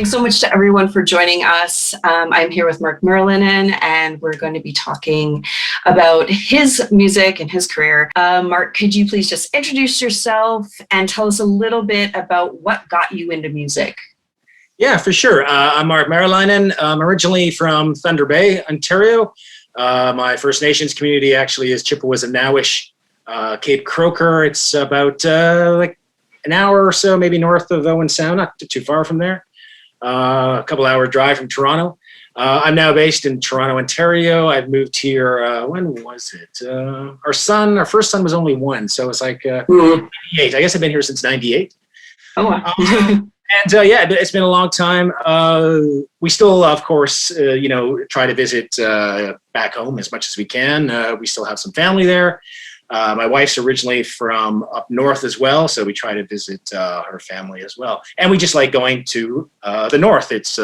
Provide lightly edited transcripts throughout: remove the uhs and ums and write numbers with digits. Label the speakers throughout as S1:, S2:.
S1: Thanks so much to everyone for joining us. I'm here with Marc Meriläinen, and we're going to be talking about his music and his career. Marc, could you please just introduce yourself and tell us a little bit about what got you into music?
S2: Yeah, for sure. I'm Marc Meriläinen. I'm originally from Thunder Bay, Ontario. My First Nations community actually is Chippewas and Nowish, Cape Croker. It's about like an hour or so, maybe north of Owen Sound, not too far from there. A couple-hour drive from Toronto. I'm now based in Toronto, Ontario. I've moved here, when was it? Our first son was only one, so it's like 98. I guess I've been here since 98.
S1: Oh, wow.
S2: And yeah, it's been a long time. We still, of course, try to visit back home as much as we can. We still have some family there. My wife's originally from up north as well, so we try to visit her family as well. And we just like going to the north. It's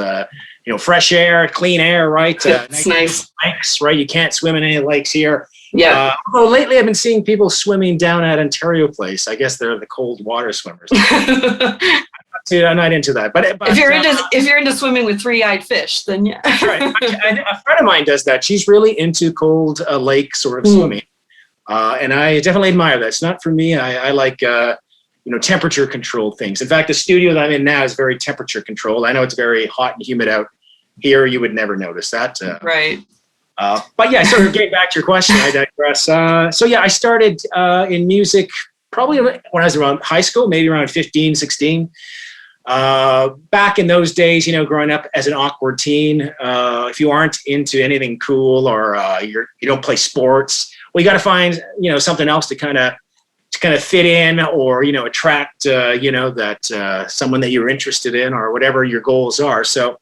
S2: fresh air, clean air, right?
S1: Nice.
S2: Lakes, right? You can't swim in any lakes here.
S1: Yeah.
S2: Although lately I've been seeing people swimming down at Ontario Place. I guess they're the cold water swimmers. I'm not into that. But
S1: if you're into swimming with three-eyed fish, then yeah.
S2: That's right. A friend of mine does that. She's really into cold lake sort of swimming. And I definitely admire that. It's not for me. I like, temperature controlled things. In fact, the studio that I'm in now is very temperature controlled. I know it's very hot and humid out here. You would never notice that.
S1: Right.
S2: But yeah, sort of getting back to your question, I digress. So yeah, I started in music probably when I was around high school, maybe around 15, 16. Back in those days, growing up as an awkward teen, if you aren't into anything cool or you don't play sports, well, you got to find, something else to kind of fit in or, attract, that someone that you're interested in or whatever your goals are. So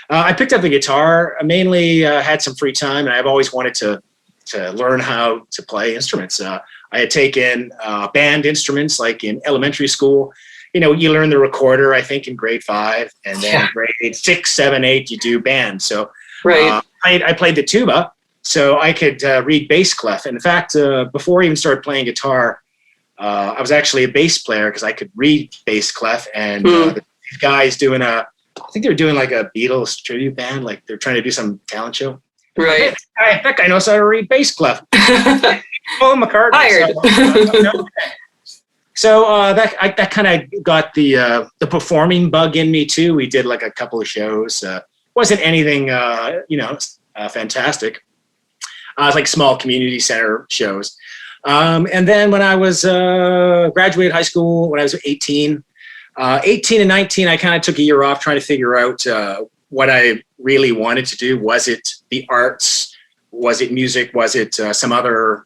S2: I picked up the guitar. I mainly had some free time, and I've always wanted to learn how to play instruments. I had taken band instruments like in elementary school. You learn the recorder, I think, in grade 5, and then grade 6, 7, 8, you do band. So
S1: right.
S2: I played the tuba. So I could read bass clef. And in fact, before I even started playing guitar, I was actually a bass player because I could read bass clef. And these guys doing I think they were doing like a Beatles tribute band, like they're trying to do some talent show.
S1: Right.
S2: That guy knows how to read bass clef. Paul McCartney.
S1: Fired.
S2: So that kind of got the performing bug in me too. We did like a couple of shows. Wasn't anything, fantastic. It was like small community center shows. And then when I was graduated high school, when I was 18 and 19, I kind of took a year off trying to figure out what I really wanted to do. Was it the arts? Was it music? Was it some other,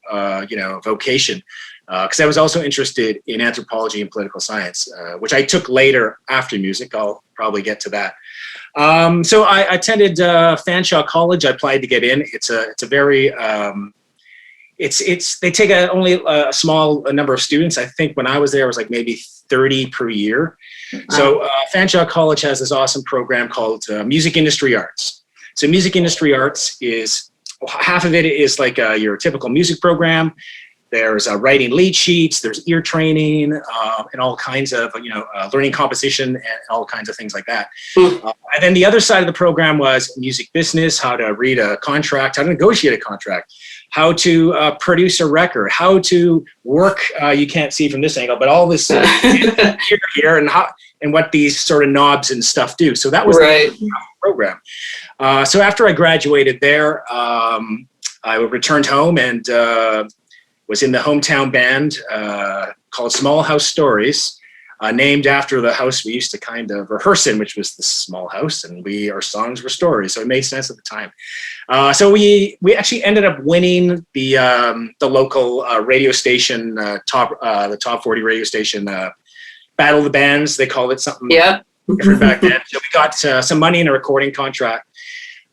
S2: vocation? Because I was also interested in anthropology and political science, which I took later after music. I'll probably get to that. So I attended Fanshawe College. I applied to get in. It's a very they take only a small number of students. I think when I was there, it was like maybe 30 per year. So Fanshawe College has this awesome program called Music Industry Arts. So Music Industry Arts is half of it is like your typical music program. There's writing lead sheets, there's ear training, and all kinds of, learning composition and all kinds of things like that. And then the other side of the program was music business, how to read a contract, how to negotiate a contract, how to produce a record, how to work, you can't see from this angle, but all this here and what these sort of knobs and stuff do. So that was the program. So after I graduated there, I returned home and was in the hometown band called Small House Stories, named after the house we used to kind of rehearse in, which was the small house, and our songs were stories, so it made sense at the time. So we actually ended up winning the local radio station, the top 40 radio station, Battle of the Bands. They called it something different back then. So we got some money in a recording contract.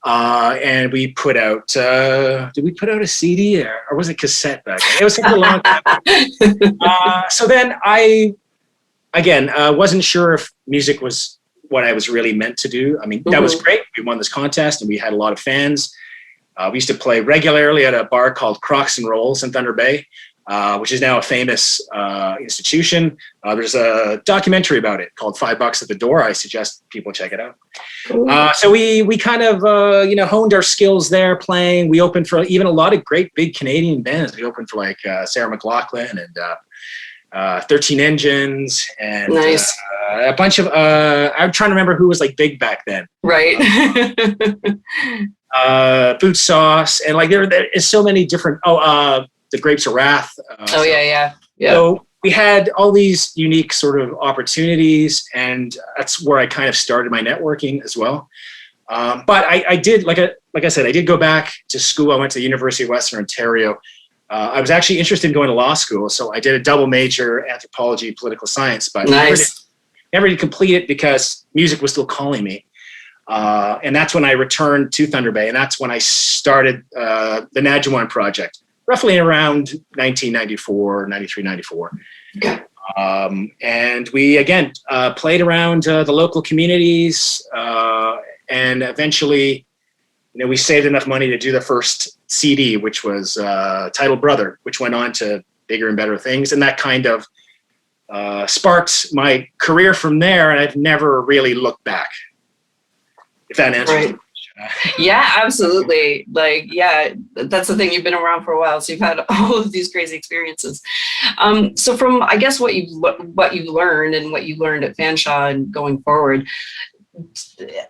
S2: And we put out, did we put out a CD or was it cassette back then? It was a long time. So then I wasn't sure if music was what I was really meant to do. I mean, that was great. We won this contest and we had a lot of fans. We used to play regularly at a bar called Crocs and Rolls in Thunder Bay. which is now a famous institution. There's a documentary about it called $5 at the Door. I suggest people check it out. So we kind of honed our skills there playing. We opened for even a lot of great big Canadian bands. We opened for like Sarah McLachlan and 13 Engines and
S1: nice.
S2: A bunch of I'm trying to remember who was like big back then.
S1: Right.
S2: Boot Sauce, and like there is so many different. The Grapes of Wrath.
S1: Yeah.
S2: So we had all these unique sort of opportunities, and that's where I kind of started my networking as well. But I did, like I said, I did go back to school. I went to the University of Western Ontario. I was actually interested in going to law school, so I did a double major, anthropology, political science, but never did complete it because music was still calling me. And that's when I returned to Thunder Bay, and that's when I started the Najuan Project, roughly around 1994, 93, 94.
S1: Okay.
S2: And we, again, played around the local communities, and eventually, we saved enough money to do the first CD, which was titled Brother, which went on to bigger and better things. And that kind of sparked my career from there, and I've never really looked back. If that answers the question.
S1: Yeah, absolutely. Like, yeah, that's the thing. You've been around for a while, so you've had all of these crazy experiences. So from, I guess, what you learned and what you learned at Fanshawe and going forward,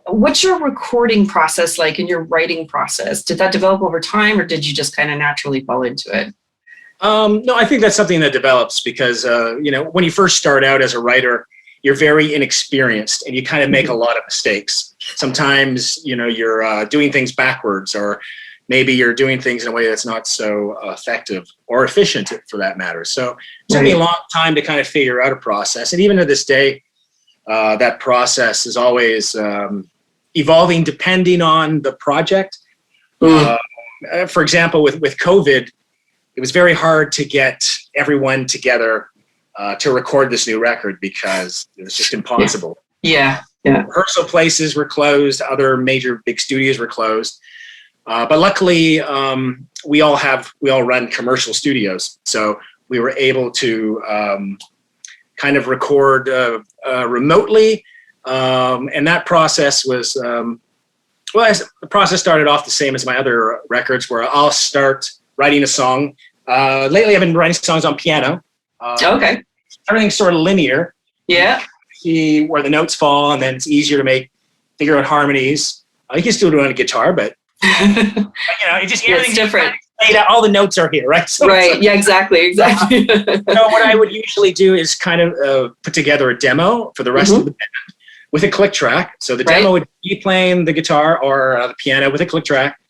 S1: what's your recording process like and your writing process? Did that develop over time, or did you just kind of naturally fall into it?
S2: No, I think that's something that develops because, when you first start out as a writer, you're very inexperienced and you kind of make a lot of mistakes. Sometimes, you're doing things backwards, or maybe you're doing things in a way that's not so effective or efficient for that matter. So it took me a long time to kind of figure out a process. And even to this day, that process is always evolving depending on the project. For example, with COVID, it was very hard to get everyone together to record this new record because it was just impossible.
S1: Yeah.
S2: Rehearsal places were closed. Other major big studios were closed. But luckily, we all run commercial studios. So we were able to kind of record remotely. And that process was, the process started off the same as my other records, where I'll start writing a song. Lately, I've been writing songs on piano.
S1: Okay.
S2: Everything's sort of linear.
S1: Yeah.
S2: See where the notes fall, and then it's easier to figure out harmonies. You can still do it on a guitar, but it just
S1: it's different.
S2: All the notes are here, right? So
S1: Yeah, exactly.
S2: So what I would usually do is kind of put together a demo for the rest of the band with a click track. So the demo would be playing the guitar or the piano with a click track,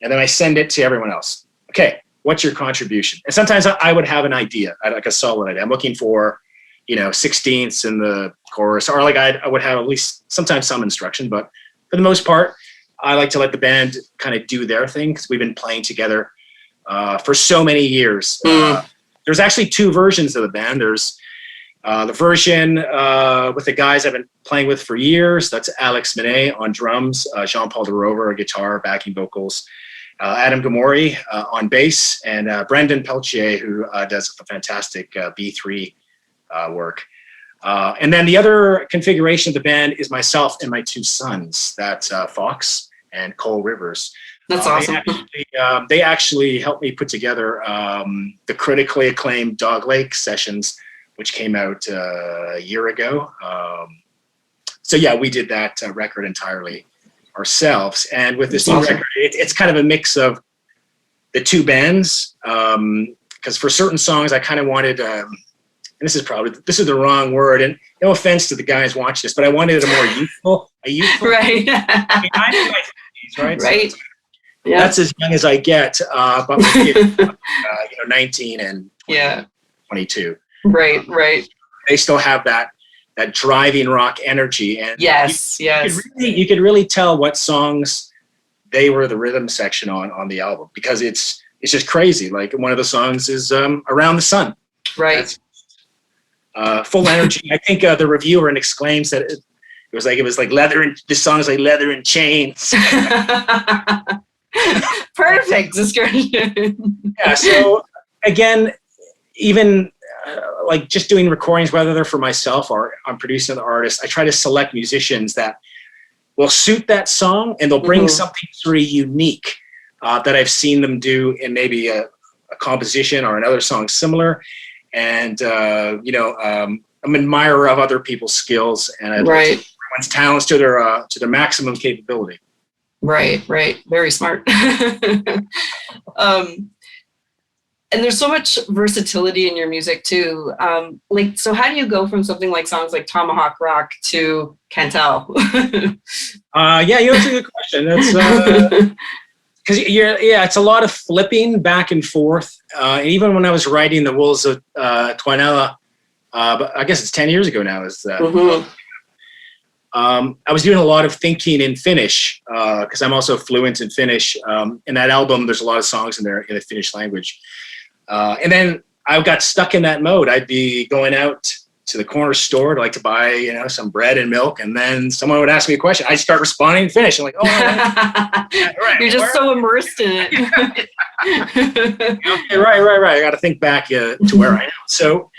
S2: and then I send it to everyone else. Okay, what's your contribution? And sometimes I would have an idea, like a solid idea. I'm looking for, 16ths in the chorus, or like I would have at least sometimes some instruction, but for the most part, I like to let the band kind of do their thing because we've been playing together for so many years. There's actually two versions of the band. There's the version with the guys I've been playing with for years. That's Alex Minet on drums, Jean-Paul DeRover on guitar, backing vocals, Adam Gamori on bass, and Brendan Peltier, who does a fantastic B3 work. And then the other configuration of the band is myself and my two sons. That's Fox and Cole Rivers.
S1: That's awesome.
S2: They actually helped me put together the critically acclaimed Dog Lake sessions, which came out a year ago. So yeah, we did that record entirely ourselves. And with this new record, it's kind of a mix of the two bands. Because for certain songs, I kind of wanted, and this is the wrong word, and no offense to the guys watching this, but I wanted a more youthful.
S1: Right.
S2: I mean, I'm in my 50s, right?
S1: Right.
S2: So
S1: yeah.
S2: That's as young as I get, but with kids, 19 and 22.
S1: Right.
S2: They still have that driving rock energy, and
S1: yes.
S2: You could really tell what songs they were the rhythm section on the album, because it's just crazy. Like one of the songs is Around the Sun.
S1: Right.
S2: That's, full energy. I think the reviewer in Exclaim said it was like leather, and this song is like leather and chains.
S1: Perfect description.
S2: Yeah. So again, even like just doing recordings, whether they're for myself or I'm producing other artists, I try to select musicians that will suit that song, and they'll bring something very unique that I've seen them do in maybe a composition or another song similar. And, I'm an admirer of other people's skills, and I'd like to bring everyone's talents to their maximum capability.
S1: Right. Very smart. And there's so much versatility in your music too. So how do you go from something like songs like Tomahawk Rock to Cantal?
S2: That's a good question. That's because it's a lot of flipping back and forth. And even when I was writing The Wolves of Twanella, but I guess it's 10 years ago now. I was doing a lot of thinking in Finnish because I'm also fluent in Finnish. In that album, there's a lot of songs in there in the Finnish language. And then I got stuck in that mode. I'd be going out to the corner store to buy, some bread and milk, and then someone would ask me a question. I'd start responding in Finnish. I'm like, oh, right.
S1: You're just so immersed in it.
S2: Okay, right. I got to think back to where I am. So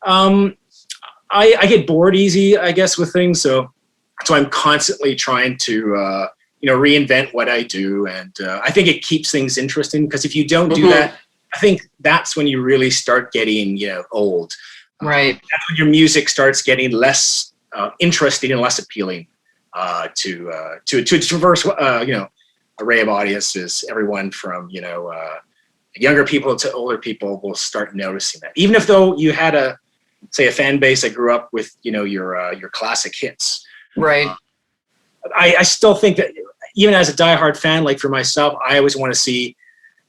S2: I get bored easy, I guess, with things. So I'm constantly trying to, reinvent what I do. And I think it keeps things interesting, because if you don't do that, I think that's when you really start getting, old.
S1: Right.
S2: That's when your music starts getting less interesting and less appealing to a diverse, array of audiences. Everyone from, younger people to older people will start noticing that. Even if though you had a fan base that grew up with, your classic hits.
S1: Right.
S2: I still think that even as a diehard fan, like for myself, I always want to see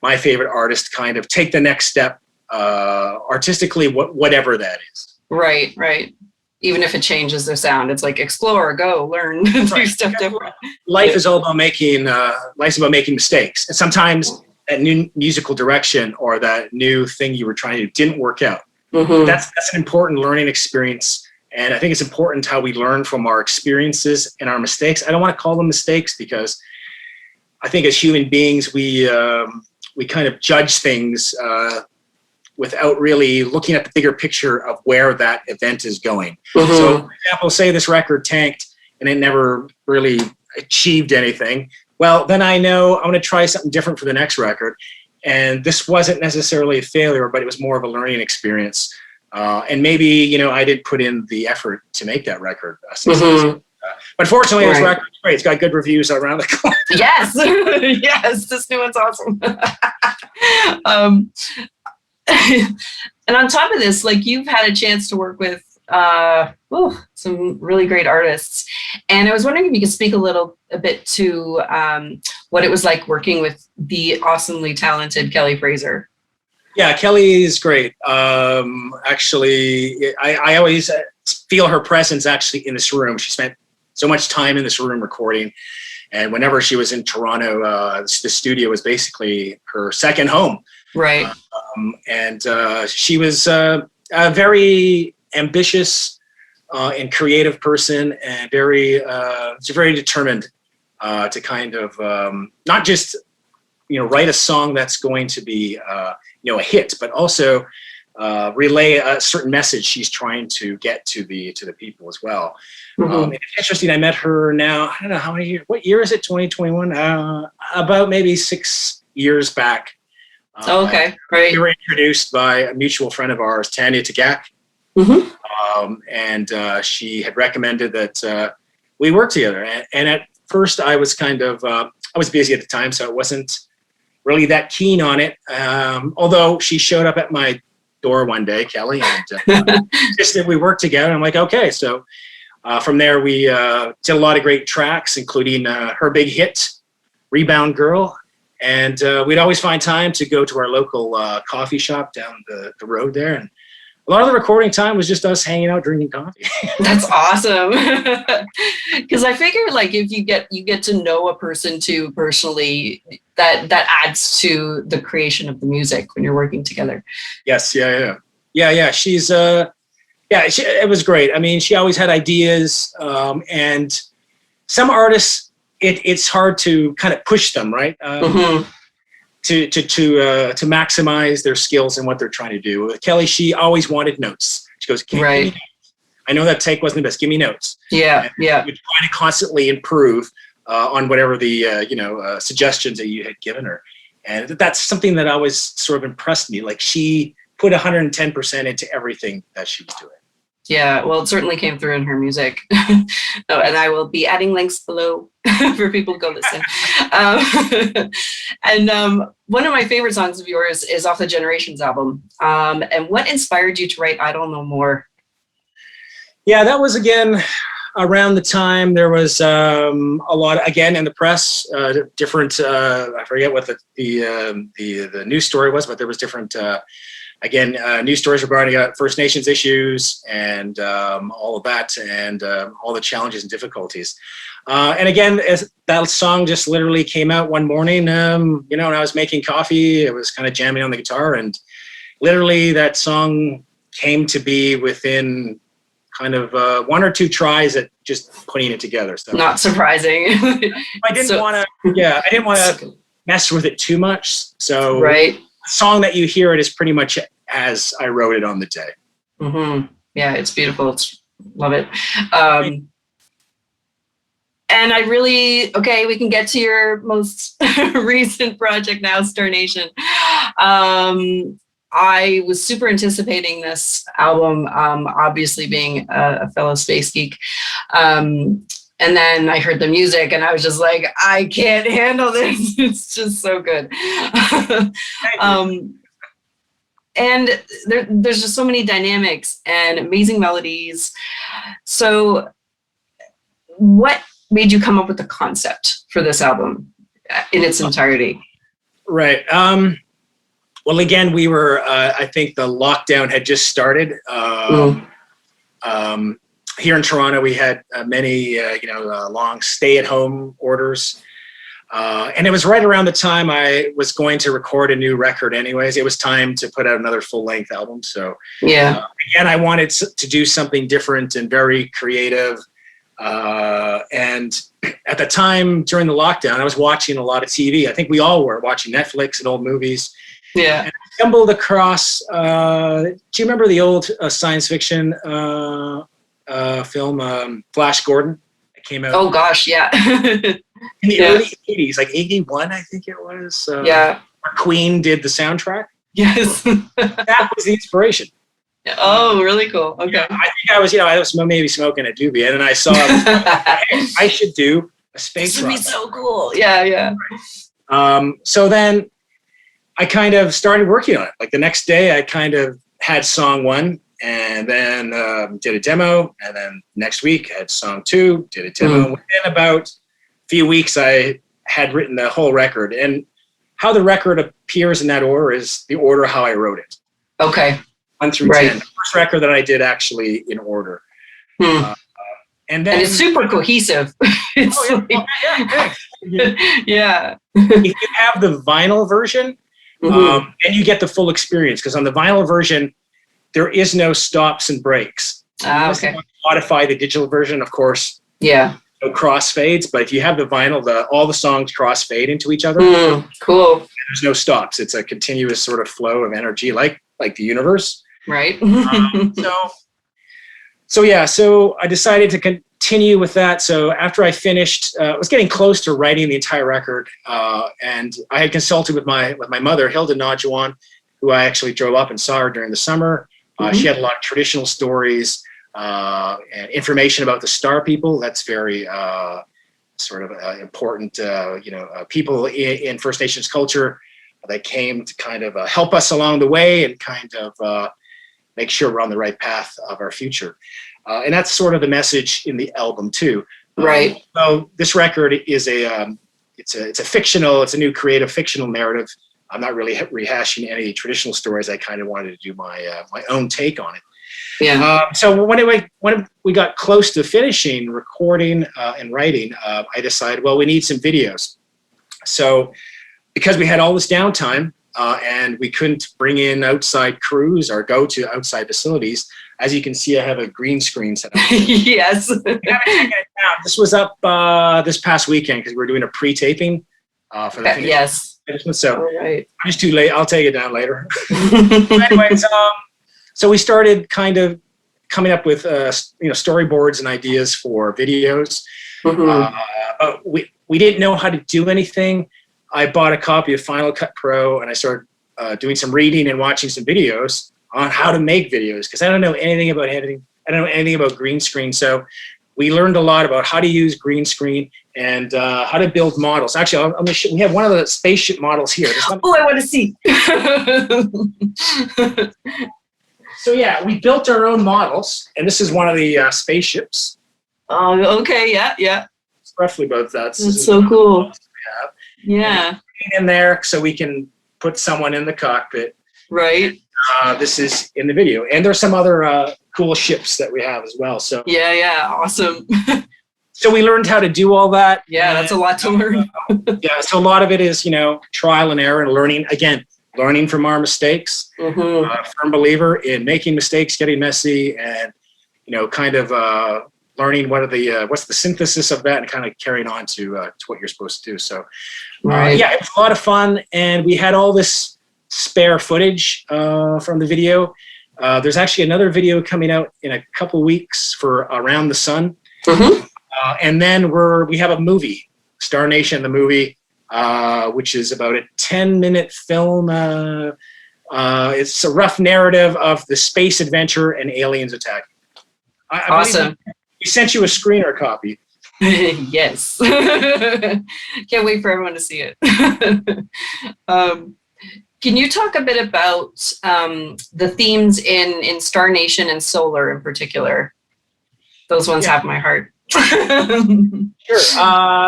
S2: my favorite artist kind of take the next step artistically, whatever that is.
S1: Right. Even if it changes their sound, it's like explore, go, learn, do stuff different.
S2: Life is all about making mistakes, and sometimes that new musical direction or that new thing you were trying to do didn't work out. That's an important learning experience, and I think it's important how we learn from our experiences and our mistakes. I don't want to call them mistakes, because I think as human beings we kind of judge things without really looking at the bigger picture of where that event is going. So, for example, say this record tanked and it never really achieved anything. Well, then I know I'm going to try something different for the next record. And this wasn't necessarily a failure, but it was more of a learning experience. And maybe, I did put in the effort to make that record a success. But fortunately, this record's great. It's got good reviews around the corner.
S1: Yes, this new one's awesome. And on top of this, you've had a chance to work with some really great artists. And I was wondering if you could speak a bit to what it was like working with the awesomely talented Kelly Fraser.
S2: Yeah, Kelly is great. Actually, I always feel her presence actually in this room. She spent so much time in this room recording. And whenever she was in Toronto, the studio was basically her second home.
S1: Right.
S2: And she was a very ambitious and creative person, and she's very determined to kind of not just write a song that's going to be a hit, but also relay a certain message she's trying to get to the people as well. It's interesting. I met her now. I don't know how many years. What year is it? 2021. About maybe 6 years back.
S1: Okay, great.
S2: We were introduced by a mutual friend of ours, Tanya Tagak. And she had recommended that we work together. And at first I was kind of, I was busy at the time, so I wasn't really that keen on it. Although she showed up at my door one day, Kelly, and just that we worked together. I'm like, okay. So from there, we did a lot of great tracks, including her big hit, Rebound Girl. And we'd always find time to go to our local coffee shop down the road there. And a lot of the recording time was just us hanging out, drinking coffee.
S1: That's awesome. Because I figure if you get to know a person too personally, that adds to the creation of the music when you're working together. Yes.
S2: Yeah. She's it was great. I mean, she always had ideas, and some artists, it's hard to kind of push them, right? to maximize their skills and what they're trying to do. With Kelly, she always wanted notes. She goes, give me notes. I know that take wasn't the best. Give me notes.
S1: Yeah,
S2: and we try to constantly improve on whatever the suggestions that you had given her, and that's something that always sort of impressed me. Like, she put 110% into everything that she was doing.
S1: Yeah, well, it certainly came through in her music. And I will be adding links below for people to go listen. And one of my favorite songs of yours is off the Generations album. And what inspired you to write I Don't Know More?
S2: Yeah, that was, again, around the time there was a lot, again, in the press, different, I forget what the news story was, but there was different, news stories regarding First Nations issues and all of that, and all the challenges and difficulties. And again, that song just literally came out one morning, when I was making coffee. I was kind of jamming on the guitar, and literally that song came to be within kind of one or two tries at just putting it together. So
S1: not surprising.
S2: I didn't want to mess with it too much. So
S1: right.
S2: The song that you hear it is pretty much as I wrote it on the day.
S1: Mm-hmm. Yeah, it's beautiful. Love it. And I really, we can get to your most recent project now, Star Nation. I was super anticipating this album, obviously being a fellow space geek. And then I heard the music and I was just like, I can't handle this. It's just so good. And there's just so many dynamics and amazing melodies. So what made you come up with the concept for this album in its entirety?
S2: Right. Well, again, we were, I think the lockdown had just started. Here in Toronto, we had many, long stay-at-home orders. And it was right around the time I was going to record a new record anyways. It was time to put out another full-length album. So again, I wanted to do something different and very creative. And at the time during the lockdown, I was watching a lot of TV. I think we all were watching Netflix and old movies.
S1: Yeah.
S2: And I stumbled across, do you remember the old science fiction film, Flash Gordon? It came out.
S1: Oh gosh, yeah.
S2: In the early 80s, like 81, I think it was. Queen did the soundtrack.
S1: Yes.
S2: That was the inspiration.
S1: Oh, really cool. Okay.
S2: Yeah, I think I was maybe smoking a doobie, and then I saw it. Hey, I should do a space rock.
S1: This would be so cool. Yeah.
S2: So then I kind of started working on it. Like the next day, I kind of had song one, and then did a demo, and then next week had song two, did a demo. Within about a few weeks, I had written the whole record. And how the record appears in that order is the order how I wrote it.
S1: Okay.
S2: 1 through 10. The first record that I did actually in order. And If you have the vinyl version, and you get the full experience, because on the vinyl version, there is no stops and breaks.
S1: Okay.
S2: Modify the digital version, of course.
S1: Yeah.
S2: No crossfades, but if you have the vinyl, all the songs crossfade into each other.
S1: Cool.
S2: There's no stops. It's a continuous sort of flow of energy, like the universe.
S1: Right.
S2: So I decided to continue with that. So after I finished, I was getting close to writing the entire record, and I had consulted with my mother, Hilda Najuan, who I actually drove up and saw her during the summer. She had a lot of traditional stories and information about the Star people. That's very important, people in First Nations culture that came to kind of help us along the way and kind of make sure we're on the right path of our future. And that's sort of the message in the album too.
S1: Right.
S2: So this record is it's a new creative fictional narrative. I'm not really rehashing any traditional stories. I kind of wanted to do my own take on it.
S1: Yeah.
S2: So when we got close to finishing recording and writing, I decided, well, we need some videos. So because we had all this downtime and we couldn't bring in outside crews or go to outside facilities, as you can see, I have a green screen set up.
S1: Yes.
S2: This was up this past weekend because we're doing a pre-taping for the
S1: Yes.
S2: So
S1: All right.
S2: I'm just too late. I'll take it down later. Anyways, so we started kind of coming up with storyboards and ideas for videos. We didn't know how to do anything. I bought a copy of Final Cut Pro and I started doing some reading and watching some videos on how to make videos because I don't know anything about editing. I don't know anything about green screen. So we learned a lot about how to use green screen and how to build models. Actually, we have one of the spaceship models here.
S1: Oh, I want to see.
S2: So yeah, we built our own models, and this is one of the spaceships.
S1: Oh, okay, yeah.
S2: It's roughly about that.
S1: That's so cool. Yeah.
S2: In there, so we can put someone in the cockpit.
S1: Right.
S2: This is in the video, and there's some other cool ships that we have as well. So
S1: yeah, awesome.
S2: So we learned how to do all that.
S1: Yeah, that's a lot to learn.
S2: Yeah, so a lot of it is trial and error and learning from our mistakes. Firm believer in making mistakes, getting messy, and kind of learning what's the synthesis of that and kind of carrying on to what you're supposed to do. So yeah, it was a lot of fun, and we had all this spare footage from the video. There's actually another video coming out in a couple weeks for Around the Sun. And then we have a movie, Star Nation, the movie, which is about a 10-minute film. It's a rough narrative of the space adventure and aliens attacking.
S1: Awesome.
S2: We sent you a screener copy.
S1: Yes. Can't wait for everyone to see it. Can you talk a bit about the themes in Star Nation and Solar in particular? Those ones have my heart.
S2: Sure.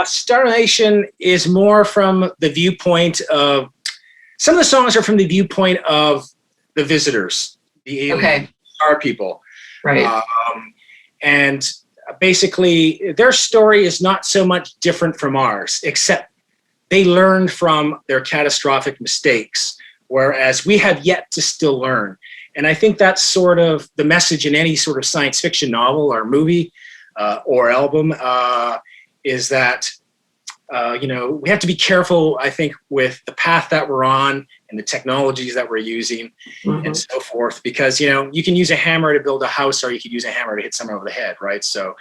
S2: Star Nation is more from the viewpoint of, some of the songs are from the viewpoint of the visitors, the alien star people.
S1: Right.
S2: And basically their story is not so much different from ours, except they learned from their catastrophic mistakes, whereas we have yet to still learn. And I think that's sort of the message in any sort of science fiction novel or movie or album, is that, we have to be careful, I think, with the path that we're on and the technologies that we're using and so forth, because, you can use a hammer to build a house or you can use a hammer to hit someone over the head, right? So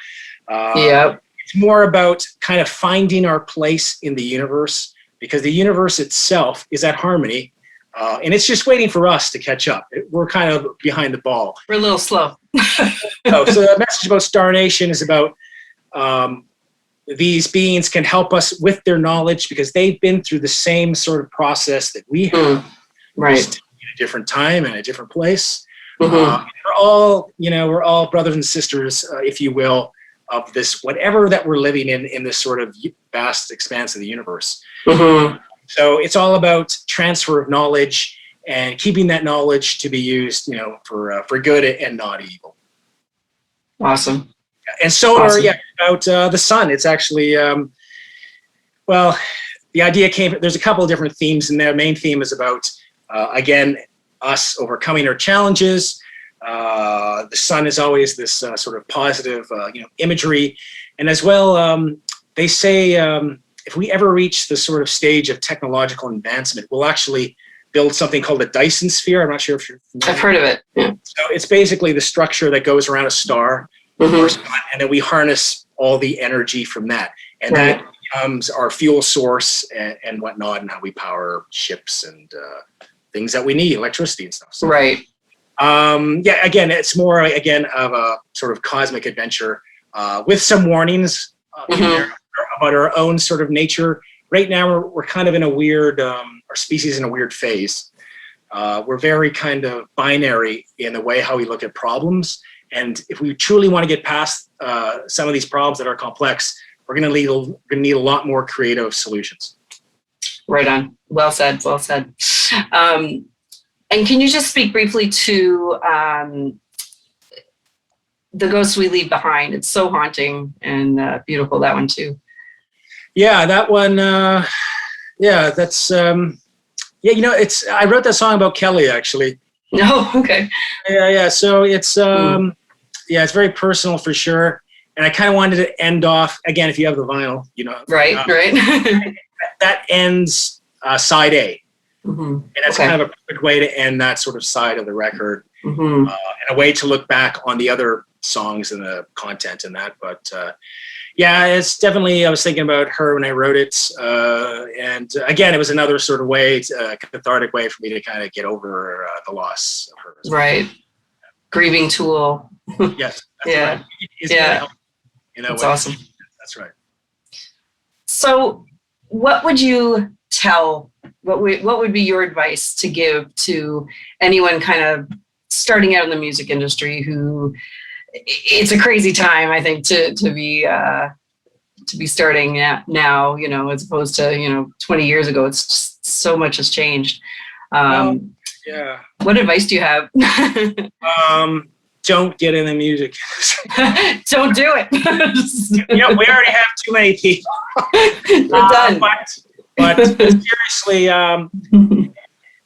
S2: it's more about kind of finding our place in the universe, because the universe itself is at harmony. And it's just waiting for us to catch up. We're kind of behind the ball.
S1: We're a little slow.
S2: So the message about Star Nation is about these beings can help us with their knowledge because they've been through the same sort of process that we have.
S1: Right.
S2: Just in a different time and a different place. We're all brothers and sisters, if you will, of this, whatever that we're living in this sort of vast expanse of the universe. So it's all about transfer of knowledge and keeping that knowledge to be used, for good and not evil.
S1: Awesome.
S2: And Solar, about the sun. It's actually, the idea came, there's a couple of different themes in there. Main theme is about, again, us overcoming our challenges. The sun is always this sort of positive, imagery. And as well, they say, if we ever reach the sort of stage of technological advancement, we'll actually build something called a Dyson sphere. I'm not sure if you're familiar.
S1: I've heard of it. Yeah.
S2: So it's basically the structure that goes around a star, or sun, and then we harness all the energy from that. And that becomes our fuel source and whatnot, and how we power ships and things that we need, electricity and stuff. So,
S1: right.
S2: Again, it's more, of a sort of cosmic adventure with some warnings in there about our own sort of nature. Right now, we're kind of in a weird, our species in a weird phase. We're very kind of binary in the way how we look at problems. And if we truly want to get past some of these problems that are complex, we're going to need a lot more creative solutions. Right
S1: on. Well said. Well said. And can you just speak briefly to The Ghosts We Leave Behind? It's so haunting and beautiful, that one too.
S2: Yeah, that one. That's. It's. I wrote that song about Kelly, actually.
S1: No, okay.
S2: Yeah. So it's. It's very personal for sure, and I kind of wanted to end off again. If you have the vinyl,
S1: Right.
S2: That ends side A.
S1: Mm-hmm.
S2: And that's kind of a good way to end that sort of side of the record,
S1: mm-hmm.
S2: And a way to look back on the other songs and the content in that. But yeah, it's definitely, I was thinking about her when I wrote it. And again, it was another sort of way, cathartic way for me to kind of get over the loss of her.
S1: Right. Grieving tool.
S2: Yes. That's
S1: Yeah.
S2: right. It's gonna help,
S1: that's awesome.
S2: That's right.
S1: So what would you tell, what would be your advice to give to anyone kind of starting out in the music industry who, it's a crazy time, I think, to be starting now, you know, as opposed to, you know, 20 years ago. It's just so much has changed.
S2: Yeah.
S1: What advice do you have?
S2: Don't get in the music.
S1: Don't do it.
S2: Yeah, we already have too many people.
S1: We're done.
S2: But seriously,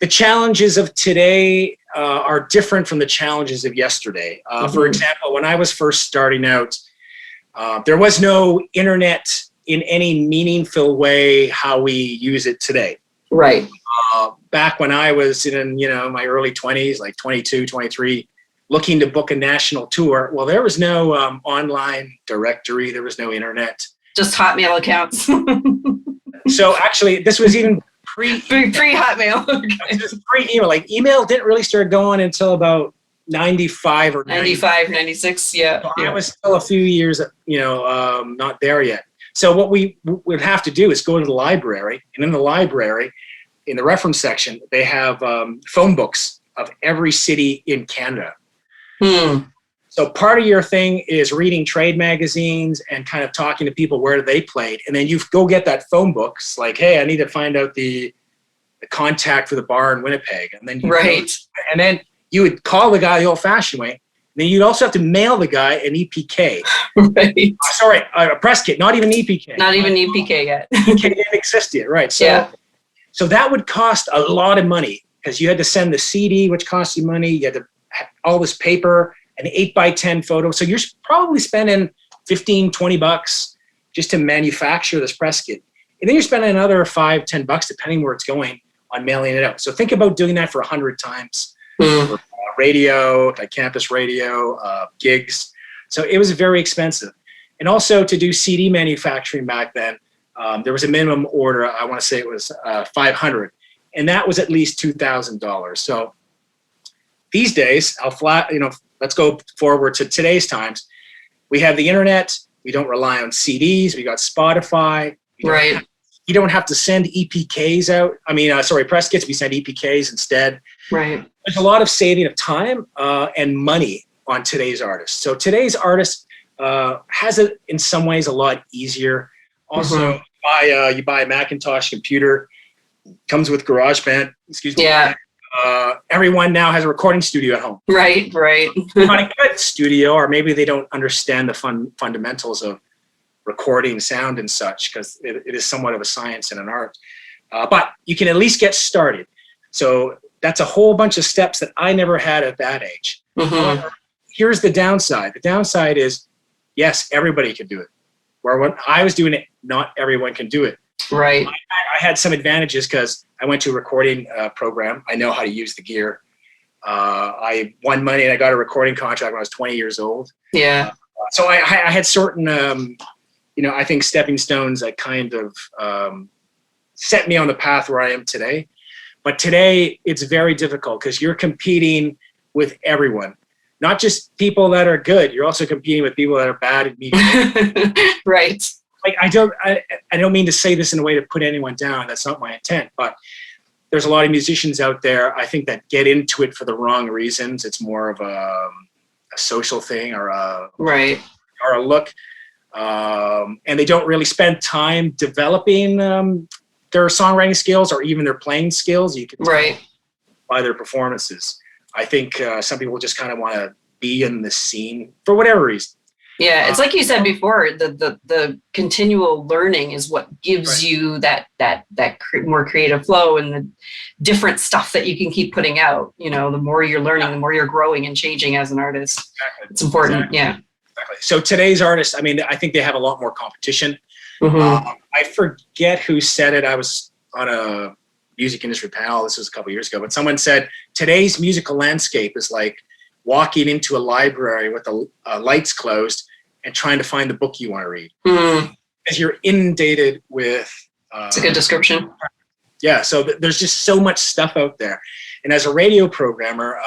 S2: the challenges of today are different from the challenges of yesterday. For example, when I was first starting out, there was no internet in any meaningful way how we use it today.
S1: Right.
S2: Back when I was in, you know, my early 20s, like 22, 23, looking to book a national tour, well, there was no online directory. There was no internet.
S1: Just Hotmail accounts.
S2: So actually, this was even
S1: pre-Hotmail.
S2: Pre-email. Like email didn't really start going until about 95 or
S1: 95, 96. Yeah.
S2: So I was still a few years, you know, not there yet. So what we would have to do is go to the library, and in the library, in the reference section, they have phone books of every city in Canada. So part of your thing is reading trade magazines and kind of talking to people where they played. And then you go get that phone book. It's like, hey, I need to find out the contact for the bar in Winnipeg. And then you would call the guy the old-fashioned way. Then you'd also have to mail the guy an EPK.
S1: Right.
S2: Sorry, a press kit, not even EPK.
S1: Not even EPK yet.
S2: EPK didn't exist yet, right? So that would cost a lot of money because you had to send the CD, which cost you money. You had to have all this paper, an 8x10 photo. So you're probably spending $15-20 just to manufacture this press kit. And then you're spending another $5-10, depending where it's going, on mailing it out. So think about doing that for 100 times. For radio, like campus radio, gigs. So it was very expensive. And also to do CD manufacturing back then, there was a minimum order. I want to say it was 500, and that was at least $2,000. So these days, let's go forward to today's times. We have the internet. We don't rely on CDs. We got Spotify. You don't have to send EPKs out. Press kits. We send EPKs instead.
S1: Right.
S2: There's a lot of saving of time and money on today's artists. So today's artist has it in some ways a lot easier. Also, you buy a Macintosh computer, comes with GarageBand. Excuse me.
S1: Yeah.
S2: Everyone now has a recording studio at home.
S1: Right.
S2: Not a good studio, or maybe they don't understand the fundamentals of recording sound and such, because it is somewhat of a science and an art. But you can at least get started. So that's a whole bunch of steps that I never had at that age. However, here's the downside. The downside is, yes, everybody can do it. Where when I was doing it, not everyone can do it.
S1: Right.
S2: I had some advantages because I went to a recording program. I know how to use the gear. I won money and I got a recording contract when I was 20 years old.
S1: Yeah.
S2: So I had certain, I think stepping stones that kind of set me on the path where I am today. But today it's very difficult because you're competing with everyone, not just people that are good. You're also competing with people that are bad and mediocre.
S1: Right.
S2: Like I don't mean to say this in a way to put anyone down. That's not my intent. But there's a lot of musicians out there, I think, that get into it for the wrong reasons. It's more of a social thing or a look, and they don't really spend time developing their songwriting skills or even their playing skills. You can tell by their performances. I think some people just kind of want to be in the scene for whatever reason.
S1: Yeah, it's like you said before, the continual learning is what gives you that more creative flow and the different stuff that you can keep putting out. You know, the more you're learning, the more you're growing and changing as an artist. Exactly. It's important. Exactly. Yeah.
S2: Exactly. So today's artists, I think they have a lot more competition. I forget who said it. I was on music industry panel. This was a couple of years ago, but someone said today's musical landscape is like walking into a library with the lights closed and trying to find the book you want to read. Because you're inundated with.
S1: It's a good description.
S2: Yeah, so there's just so much stuff out there, and as a radio programmer,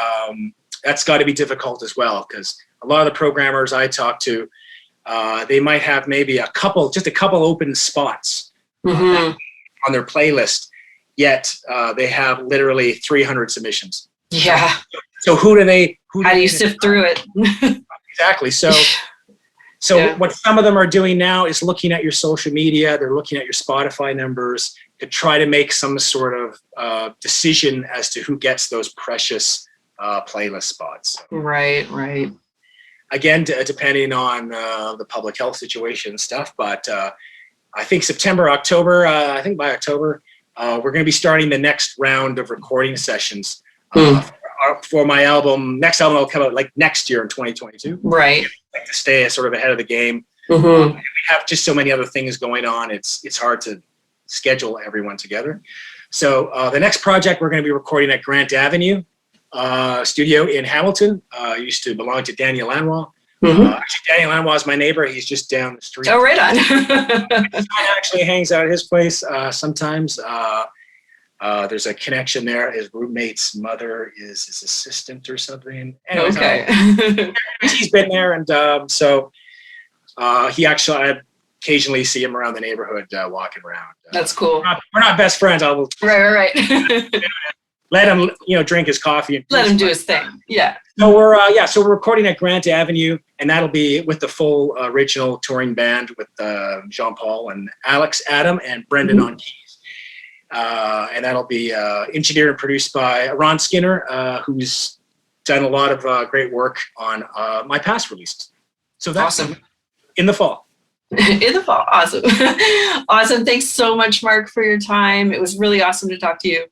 S2: that's got to be difficult as well, because a lot of the programmers I talk to, they might have maybe just a couple open spots on their playlist, yet they have literally 300 submissions.
S1: Yeah.
S2: So how
S1: do you sift through it?
S2: Exactly. So what some of them are doing now is looking at your social media, they're looking at your Spotify numbers to try to make some sort of decision as to who gets those precious playlist spots.
S1: Right.
S2: Again, depending on the public health situation and stuff, but I think September, October, I think by October, we're going to be starting the next round of recording sessions for my album. Next album will come out like next year in 2022.
S1: Right.
S2: Like to stay sort of ahead of the game. We have just so many other things going on. It's hard to schedule everyone together. So the next project we're going to be recording at Grant Avenue studio in Hamilton. Used to belong to Daniel Lanois. Actually, Daniel Lanois is my neighbor. He's just down the street.
S1: Oh, right on.
S2: He actually hangs out at his place sometimes. There's a connection there. His roommate's mother is his assistant or something. Anyways,
S1: okay.
S2: He's been there, and so he actually, I occasionally see him around the neighborhood walking around.
S1: That's cool.
S2: We're not best friends.
S1: Right.
S2: Let him, drink his coffee. And
S1: let him do his thing. Yeah.
S2: So we're recording at Grant Avenue, and that'll be with the full original touring band with Jean-Paul and Alex, Adam, and Brendan on keys. And that'll be engineered and produced by Ron Skinner, who's done a lot of great work on my past releases. So that's
S1: awesome.
S2: In the fall.
S1: In the fall. Awesome. Awesome. Thanks so much, Marc, for your time. It was really awesome to talk to you.